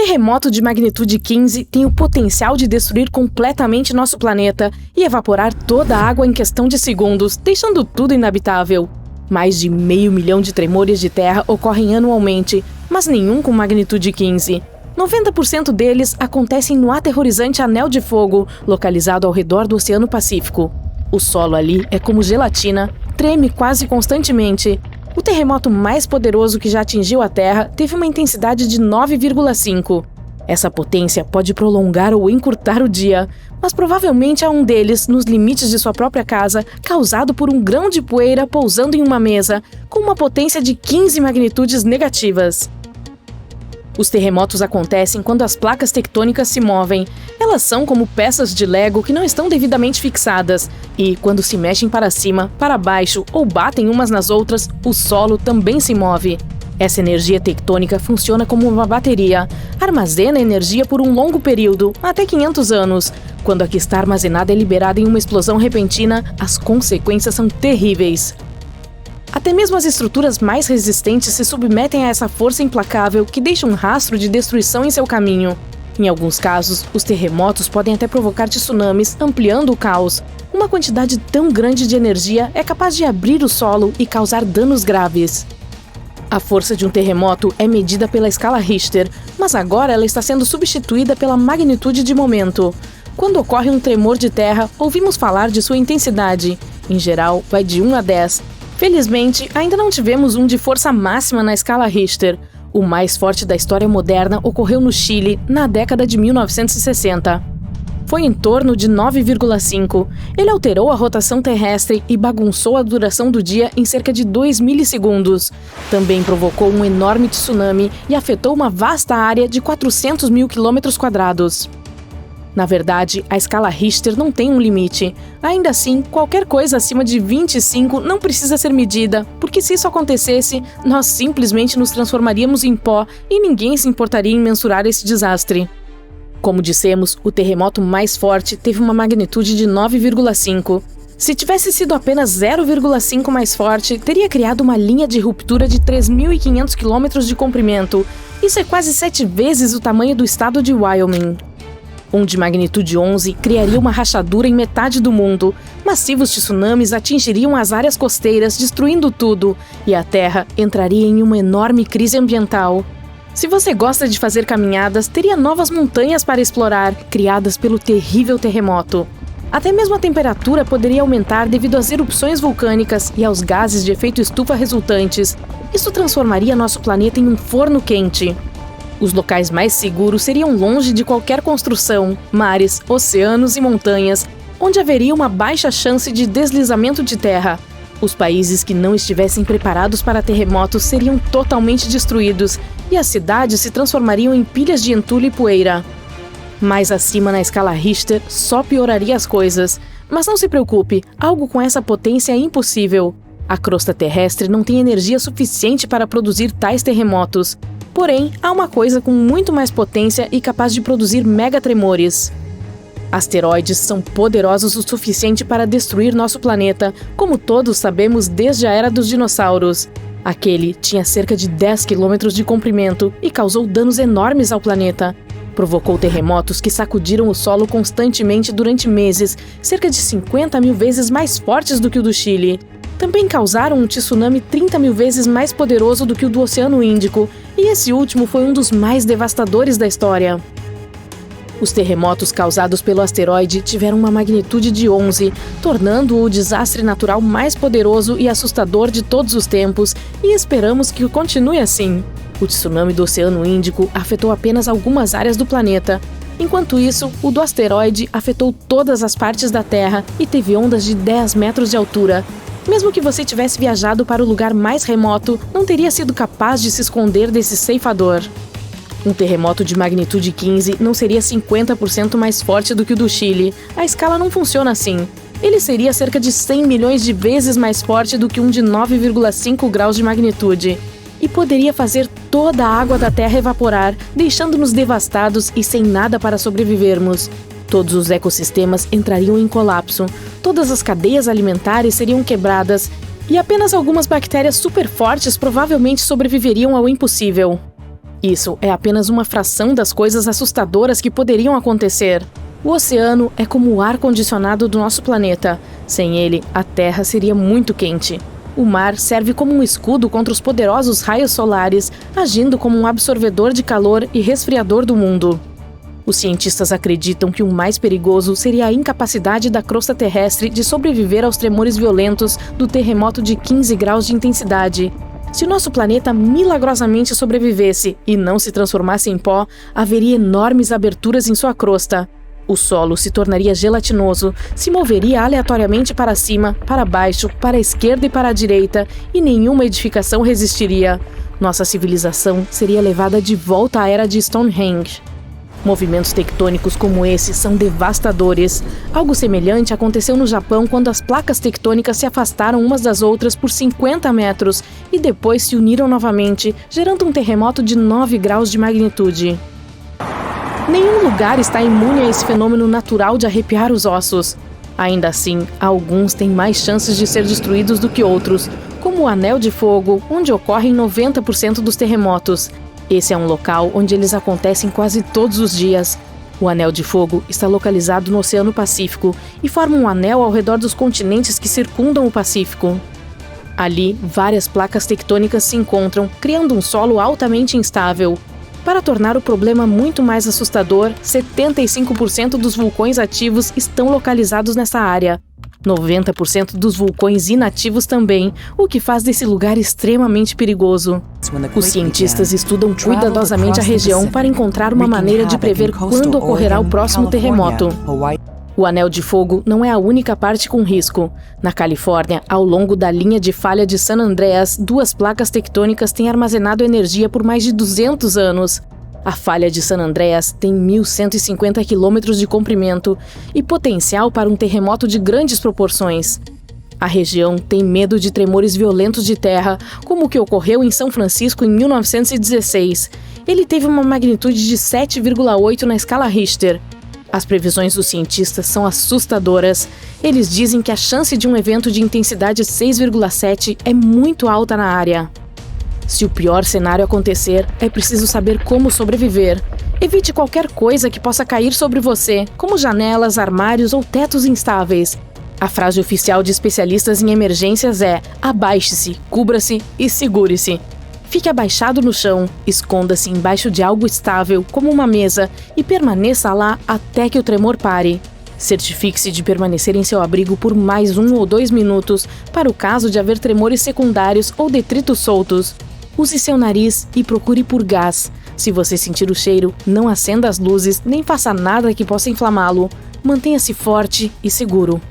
terremoto de magnitude 15 tem o potencial de destruir completamente nosso planeta e evaporar toda a água em questão de segundos, deixando tudo inabitável. Mais de 500 mil de tremores de terra ocorrem anualmente, mas nenhum com magnitude 15. 90% deles acontecem no aterrorizante Anel de Fogo, localizado ao redor do Oceano Pacífico. O solo ali é como gelatina, treme quase constantemente. O terremoto mais poderoso que já atingiu a Terra teve uma intensidade de 9,5. Essa potência pode prolongar ou encurtar o dia, mas provavelmente há um deles, nos limites de sua própria casa, causado por um grão de poeira pousando em uma mesa, com uma potência de 15 magnitudes negativas. Os terremotos acontecem quando as placas tectônicas se movem. Elas são como peças de Lego que não estão devidamente fixadas e, quando se mexem para cima, para baixo ou batem umas nas outras, o solo também se move. Essa energia tectônica funciona como uma bateria. Armazena energia por um longo período, até 500 anos. Quando a que está armazenada é liberada em uma explosão repentina, as consequências são terríveis. Até mesmo as estruturas mais resistentes se submetem a essa força implacável que deixa um rastro de destruição em seu caminho. Em alguns casos, os terremotos podem até provocar tsunamis, ampliando o caos. Uma quantidade tão grande de energia é capaz de abrir o solo e causar danos graves. A força de um terremoto é medida pela escala Richter, mas agora ela está sendo substituída pela magnitude de momento. Quando ocorre um tremor de terra, ouvimos falar de sua intensidade. Em geral, vai de 1 a 10. Felizmente, ainda não tivemos um de força máxima na escala Richter. O mais forte da história moderna ocorreu no Chile, na década de 1960. Foi em torno de 9,5. Ele alterou a rotação terrestre e bagunçou a duração do dia em cerca de 2 milissegundos. Também provocou um enorme tsunami e afetou uma vasta área de 400 mil quilômetros quadrados. Na verdade, a escala Richter não tem um limite. Ainda assim, qualquer coisa acima de 25 não precisa ser medida, porque se isso acontecesse, nós simplesmente nos transformaríamos em pó e ninguém se importaria em mensurar esse desastre. Como dissemos, o terremoto mais forte teve uma magnitude de 9,5. Se tivesse sido apenas 0,5 mais forte, teria criado uma linha de ruptura de 3.500 km de comprimento. Isso é quase 7 vezes o tamanho do estado de Wyoming. Um de magnitude 11 criaria uma rachadura em metade do mundo. Massivos tsunamis atingiriam as áreas costeiras, destruindo tudo, e a Terra entraria em uma enorme crise ambiental. Se você gosta de fazer caminhadas, teria novas montanhas para explorar, criadas pelo terrível terremoto. Até mesmo a temperatura poderia aumentar devido às erupções vulcânicas e aos gases de efeito estufa resultantes. Isso transformaria nosso planeta em um forno quente. Os locais mais seguros seriam longe de qualquer construção, mares, oceanos e montanhas, onde haveria uma baixa chance de deslizamento de terra. Os países que não estivessem preparados para terremotos seriam totalmente destruídos e as cidades se transformariam em pilhas de entulho e poeira. Mais acima na escala Richter, só pioraria as coisas. Mas não se preocupe, algo com essa potência é impossível. A crosta terrestre não tem energia suficiente para produzir tais terremotos. Porém, há uma coisa com muito mais potência e capaz de produzir megatremores. Asteroides são poderosos o suficiente para destruir nosso planeta, como todos sabemos desde a era dos dinossauros. Aquele tinha cerca de 10 quilômetros de comprimento e causou danos enormes ao planeta. Provocou terremotos que sacudiram o solo constantemente durante meses, cerca de 50 mil vezes mais fortes do que o do Chile. Também causaram um tsunami 30 mil vezes mais poderoso do que o do Oceano Índico, e esse último foi um dos mais devastadores da história. Os terremotos causados pelo asteroide tiveram uma magnitude de 11, tornando-o o desastre natural mais poderoso e assustador de todos os tempos, e esperamos que continue assim. O tsunami do Oceano Índico afetou apenas algumas áreas do planeta. Enquanto isso, o do asteroide afetou todas as partes da Terra e teve ondas de 10 metros de altura. Mesmo que você tivesse viajado para o lugar mais remoto, não teria sido capaz de se esconder desse ceifador. Um terremoto de magnitude 15 não seria 50% mais forte do que o do Chile. A escala não funciona assim. Ele seria cerca de 100 milhões de vezes mais forte do que um de 9,5 graus de magnitude. E poderia fazer toda a água da Terra evaporar, deixando-nos devastados e sem nada para sobrevivermos. Todos os ecossistemas entrariam em colapso, todas as cadeias alimentares seriam quebradas e apenas algumas bactérias super fortes provavelmente sobreviveriam ao impossível. Isso é apenas uma fração das coisas assustadoras que poderiam acontecer. O oceano é como o ar-condicionado do nosso planeta. Sem ele, a Terra seria muito quente. O mar serve como um escudo contra os poderosos raios solares, agindo como um absorvedor de calor e resfriador do mundo. Os cientistas acreditam que o mais perigoso seria a incapacidade da crosta terrestre de sobreviver aos tremores violentos do terremoto de 15 graus de intensidade. Se o nosso planeta milagrosamente sobrevivesse e não se transformasse em pó, haveria enormes aberturas em sua crosta. O solo se tornaria gelatinoso, se moveria aleatoriamente para cima, para baixo, para a esquerda e para a direita, e nenhuma edificação resistiria. Nossa civilização seria levada de volta à era de Stonehenge. Movimentos tectônicos como esse são devastadores. Algo semelhante aconteceu no Japão quando as placas tectônicas se afastaram umas das outras por 50 metros e depois se uniram novamente, gerando um terremoto de 9 graus de magnitude. Nenhum lugar está imune a esse fenômeno natural de arrepiar os ossos. Ainda assim, alguns têm mais chances de ser destruídos do que outros, como o Anel de Fogo, onde ocorrem 90% dos terremotos. Esse é um local onde eles acontecem quase todos os dias. O Anel de Fogo está localizado no Oceano Pacífico e forma um anel ao redor dos continentes que circundam o Pacífico. Ali, várias placas tectônicas se encontram, criando um solo altamente instável. Para tornar o problema muito mais assustador, 75% dos vulcões ativos estão localizados nessa área. 90% dos vulcões inativos também, o que faz desse lugar extremamente perigoso. Os cientistas estudam cuidadosamente a região para encontrar uma maneira de prever quando ocorrerá o próximo terremoto. O Anel de Fogo não é a única parte com risco. Na Califórnia, ao longo da linha de falha de San Andreas, 2 placas tectônicas têm armazenado energia por mais de 200 anos. A falha de San Andreas tem 1.150 quilômetros de comprimento e potencial para um terremoto de grandes proporções. A região tem medo de tremores violentos de terra, como o que ocorreu em São Francisco em 1916. Ele teve uma magnitude de 7,8 na escala Richter. As previsões dos cientistas são assustadoras. Eles dizem que a chance de um evento de intensidade 6,7 é muito alta na área. Se o pior cenário acontecer, é preciso saber como sobreviver. Evite qualquer coisa que possa cair sobre você, como janelas, armários ou tetos instáveis. A frase oficial de especialistas em emergências é: abaixe-se, cubra-se e segure-se. Fique abaixado no chão, esconda-se embaixo de algo estável, como uma mesa, e permaneça lá até que o tremor pare. Certifique-se de permanecer em seu abrigo por mais 1 ou 2 minutos, para o caso de haver tremores secundários ou detritos soltos. Use seu nariz e procure por gás. Se você sentir o cheiro, não acenda as luzes nem faça nada que possa inflamá-lo. Mantenha-se forte e seguro.